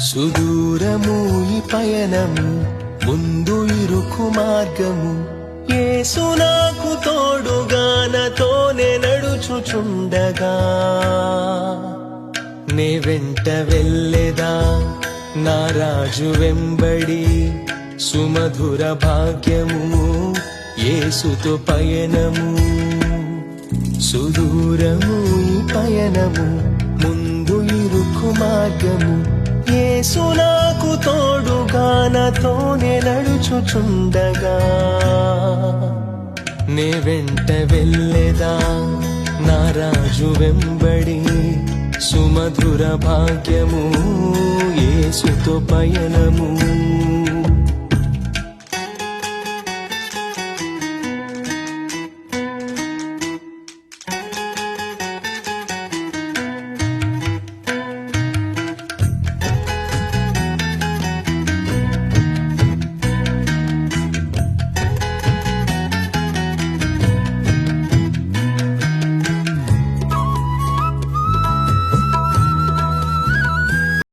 సుదూరము ఈ పయనము, ముందు ఇరుకు మార్గము. యేసు నాకు తోడుగా నాతోనే నడుచుచుండగా, నే వెంట వెళ్ళెదా నా రాజు వెంబడి. సుమధుర భాగ్యము యేసుతో పయనము. సుదూరము ఈ పయనము, ముందు ఇరుకు మార్గము. యేసు నాకు తోడుగా నాతోనే నడుచుచుండగా, నే వెంట వెళ్ళెదా నా రాజు వెంబడి. సుమధుర భాగ్యము యేసుతో పయనము.